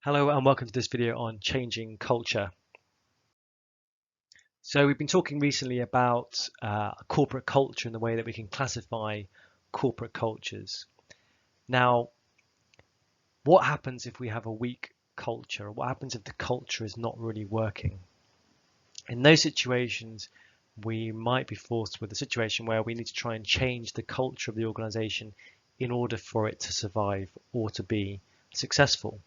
Hello and welcome to this video on changing culture. So we've been talking recently about corporate culture and the way that we can classify corporate cultures. Now, what happens if we have a weak culture? What happens if the culture is not really working? In those situations, we might be forced with a situation where we need to try and change the culture of the organization in order for it to survive or to be successful.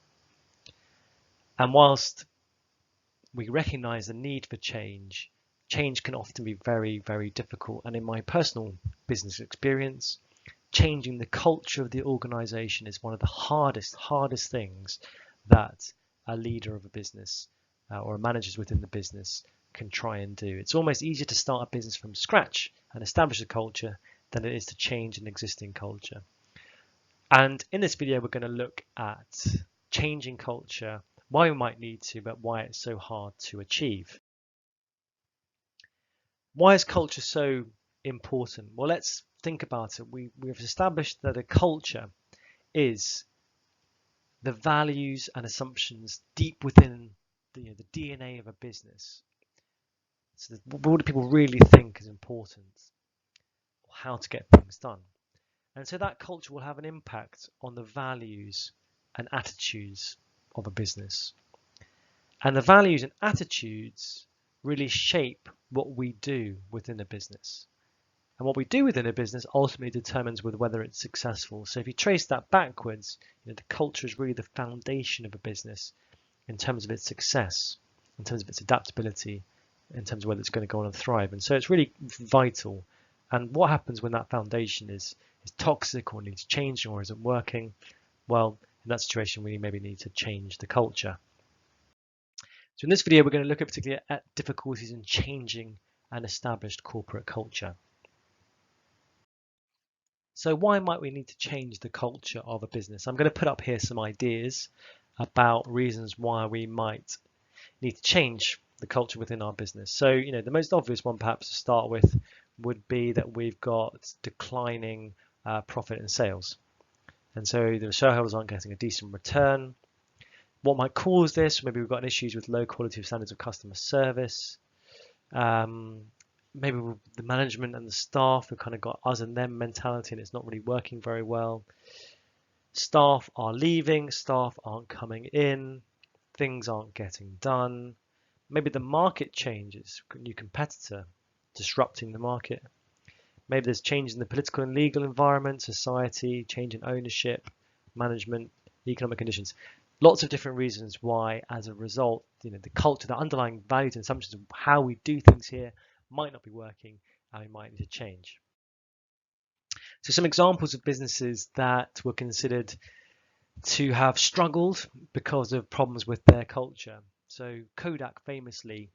And whilst we recognize the need for change, change can often be very, very difficult. And in my personal business experience, changing the culture of the organization is one of the hardest things that a leader of a business or managers within the business can try and do. It's almost easier to start a business from scratch and establish a culture than it is to change an existing culture. And in this video, we're going to look at changing culture, why we might need to, but why it's so hard to achieve. Why is culture so important? Well, let's think about it. We've established that a culture is the values and assumptions deep within the DNA of a business. So what do people really think is important? How to get things done. And so that culture will have an impact on the values and attitudes of a business. And the values and attitudes really shape what we do within a business. And what we do within a business ultimately determines whether it's successful. So if you trace that backwards, the culture is really the foundation of a business in terms of its success, in terms of its adaptability, in terms of whether it's going to go on and thrive. And so it's really vital. And what happens when that foundation is toxic or needs changing or isn't working? Well, in that situation, we maybe need to change the culture. So in this video, we're going to look at particularly at difficulties in changing an established corporate culture. So why might we need to change the culture of a business? I'm going to put up here some ideas about reasons why we might need to change the culture within our business. So, the most obvious one perhaps to start with would be that we've got declining profit and sales. And so the shareholders aren't getting a decent return. What might cause this? Maybe we've got issues with low quality of standards of customer service. Maybe the management and the staff have kind of got us and them mentality and it's not really working very well. Staff are leaving, staff aren't coming in, things aren't getting done. Maybe the market changes, new competitor disrupting the market. Maybe there's change in the political and legal environment, society, change in ownership, management, economic conditions. Lots of different reasons why, as a result, the culture, the underlying values and assumptions of how we do things here might not be working and we might need to change. So some examples of businesses that were considered to have struggled because of problems with their culture. So Kodak famously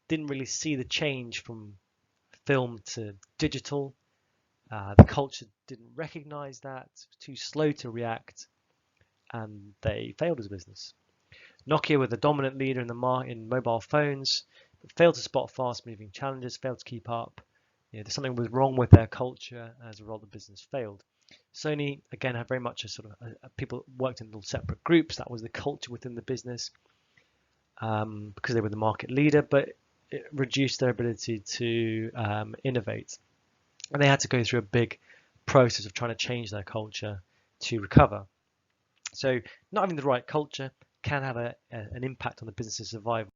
didn't really see the change from film to digital. The culture didn't recognize that, too slow to react, and they failed as a business. Nokia were the dominant leader in the market in mobile phones, but failed to spot fast-moving challenges, failed to keep up. There's something was wrong with their culture, and as a result, the business failed. Sony, again, had very much a sort of people worked in little separate groups. That was the culture within the business because they were the market leader, but it reduced their ability to innovate. And they had to go through a big process of trying to change their culture to recover. So not having the right culture can have an impact on the business's survival.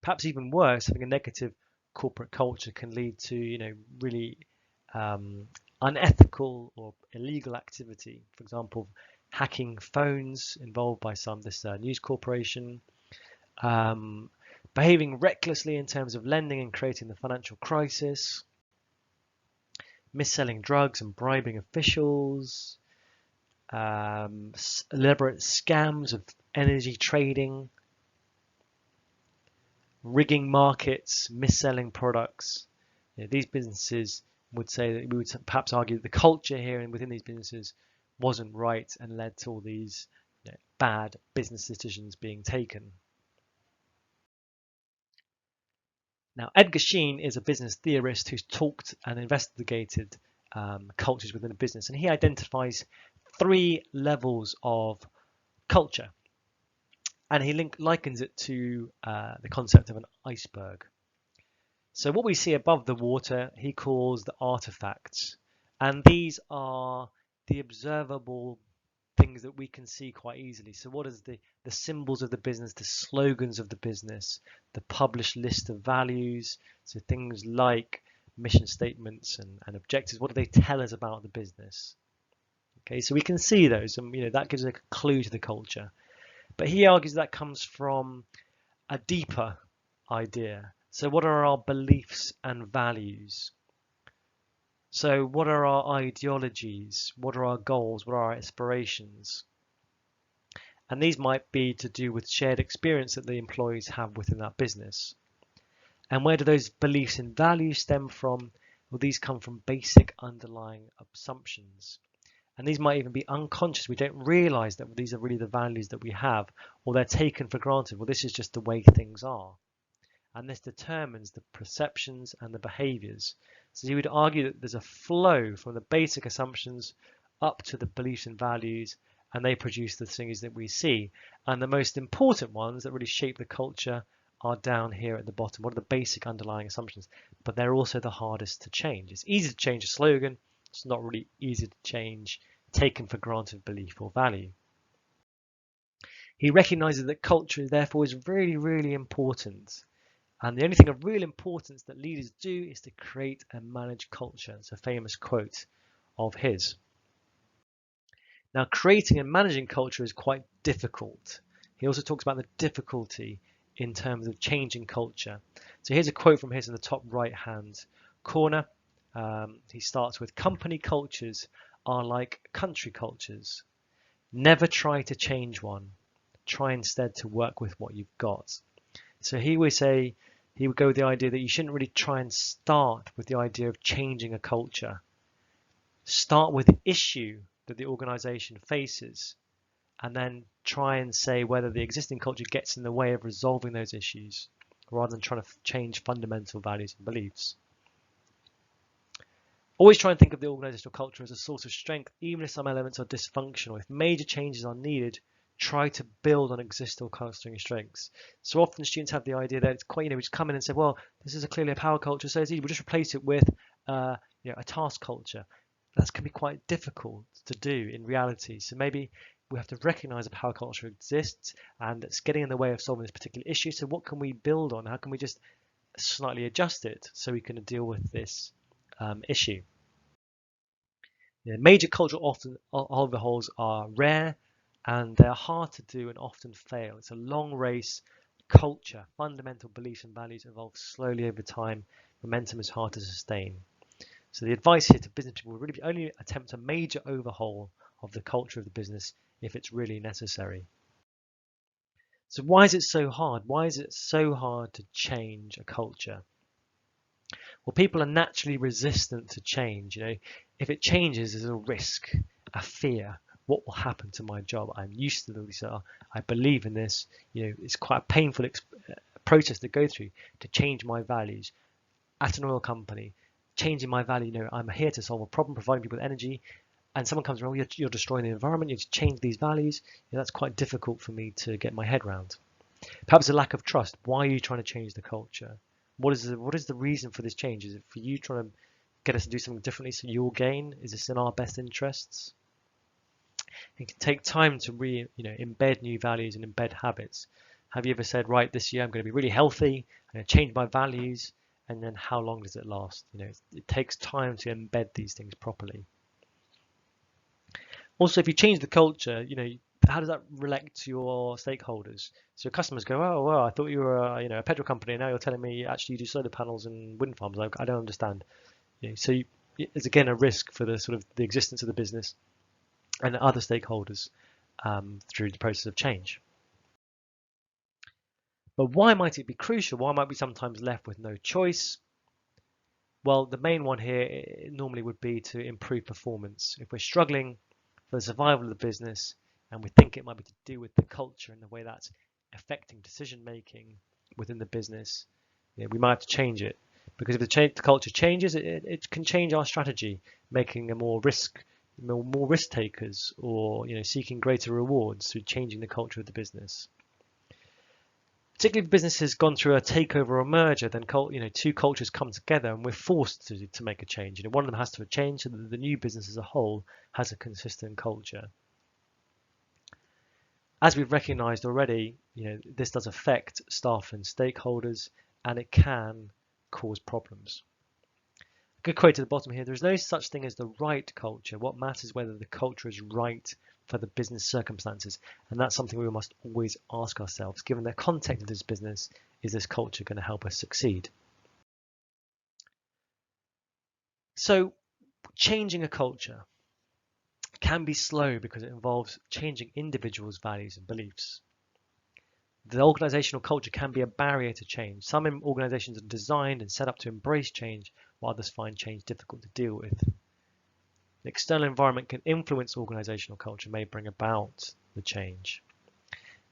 Perhaps even worse, having a negative corporate culture can lead to, really unethical or illegal activity. For example, hacking phones involved by this news corporation, behaving recklessly in terms of lending and creating the financial crisis, mis-selling drugs and bribing officials, elaborate scams of energy trading, rigging markets, mis-selling products. These businesses would say that we would perhaps argue that the culture here and within these businesses wasn't right and led to all these bad business decisions being taken. Now, Edgar Schein is a business theorist who's talked and investigated cultures within a business, and he identifies 3 levels of culture. And he likens it to the concept of an iceberg. So what we see above the water, he calls the artifacts. And these are the observable things that we can see quite easily. So what is the symbols of the business, the slogans of the business, the published list of values, so things like mission statements and objectives, what do they tell us about the business? Okay, so we can see those, and that gives a clue to the culture. But he argues that comes from a deeper idea. So what are our beliefs and values? So what are our ideologies? What are our goals? What are our aspirations? And these might be to do with shared experience that the employees have within that business. And where do those beliefs and values stem from? Well, these come from basic underlying assumptions. And these might even be unconscious. We don't realize that these are really the values that we have, or they're taken for granted. Well, this is just the way things are. And this determines the perceptions and the behaviors. So you would argue that there's a flow from the basic assumptions up to the beliefs and values, and they produce the things that we see. And the most important ones that really shape the culture are down here at the bottom. What are the basic underlying assumptions? But they're also the hardest to change. It's easy to change a slogan. It's not really easy to change taken for granted belief or value. He recognizes that culture, therefore, is really, really important. And the only thing of real importance that leaders do is to create and manage culture. It's a famous quote of his. Now, creating and managing culture is quite difficult. He also talks about the difficulty in terms of changing culture. So here's a quote from his in the top right-hand corner. He starts with, company cultures are like country cultures. Never try to change one. Try instead to work with what you've got. So he would go with the idea that you shouldn't really try and start with the idea of changing a culture. Start with the issue that the organization faces, and then try and say whether the existing culture gets in the way of resolving those issues, rather than trying to change fundamental values and beliefs. Always try and think of the organizational culture as a source of strength, even if some elements are dysfunctional. If major changes are needed, try to build on existing cultural strengths. So often students have the idea that it's quite, we just come in and say, well, this is clearly a power culture, so it's easy. We'll just replace it with a task culture. That can be quite difficult to do in reality. So maybe we have to recognize a power culture exists and it's getting in the way of solving this particular issue. So what can we build on? How can we just slightly adjust it so we can deal with this issue? Major cultural overhauls are rare and they're hard to do and often fail. It's a long race. Culture, fundamental beliefs and values evolve slowly over time. Momentum is hard to sustain. So the advice here to business people would really be only attempt a major overhaul of the culture of the business if it's really necessary. So why is it so hard? Why is it so hard to change a culture? Well, people are naturally resistant to change. If it changes, there's a risk, a fear. What will happen to my job? I'm used to this. I believe in this. It's quite a painful process to go through to change my values. At an oil company, changing my value, I'm here to solve a problem, providing people with energy, and someone comes around, you're destroying the environment, you change these values. That's quite difficult for me to get my head around. Perhaps a lack of trust. Why are you trying to change the culture? What is the reason for this change? Is it for you trying to get us to do something differently so you'll gain? Is this in our best interests? It can take time to embed new values and embed habits. Have you ever said, right, this year I'm going to be really healthy, I'm going to change my values, and then how long does it last? It takes time to embed these things properly. Also, if you change the culture, how does that relate to your stakeholders? So your customers go, oh, well, I thought you were a petrol company, and now you're telling me actually you do solar panels and wind farms. I don't understand. So it's again a risk for the existence of the business and other stakeholders through the process of change. But why might it be crucial? Why might we sometimes left with no choice? Well, the main one here normally would be to improve performance. If we're struggling for the survival of the business and we think it might be to do with the culture and the way that's affecting decision making within the business, we might have to change it. Because if the culture changes, it can change our strategy, making a more risk takers, or seeking greater rewards through changing the culture of the business. Particularly if business has gone through a takeover or merger, then two cultures come together and we're forced to make a change. One of them has to change so that the new business as a whole has a consistent culture. As we've recognized already, this does affect staff and stakeholders, and it can cause problems. A good quote at the bottom here: there is no such thing as the right culture. What matters is whether the culture is right for the business circumstances. And that's something we must always ask ourselves. Given the context of this business, is this culture going to help us succeed? So changing a culture can be slow because it involves changing individuals' values and beliefs. The organizational culture can be a barrier to change. Some organizations are designed and set up to embrace change, while others find change difficult to deal with. The external environment can influence organizational culture, may bring about the change.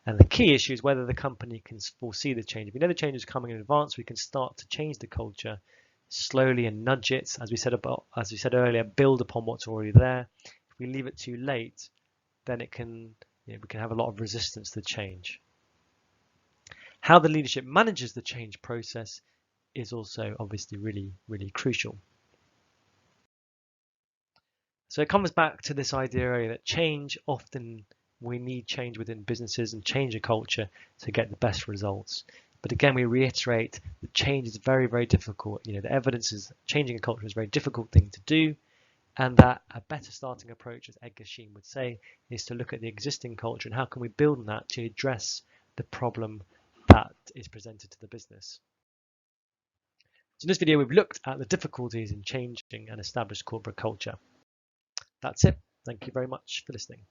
And the key issue is whether the company can foresee the change. If we know the change is coming in advance, we can start to change the culture slowly and nudge it, as we said earlier, build upon what's already there. If we leave it too late, then we can have a lot of resistance to change. How the leadership manages the change process is also obviously really, really crucial. So it comes back to this idea that we need change within businesses and change a culture to get the best results. But again, we reiterate that change is very, very difficult. The evidence is changing a culture is a very difficult thing to do, and that a better starting approach, as Edgar Schein would say, is to look at the existing culture and how can we build on that to address the problem that is presented to the business. So in this video, we've looked at the difficulties in changing an established corporate culture. That's it. Thank you very much for listening.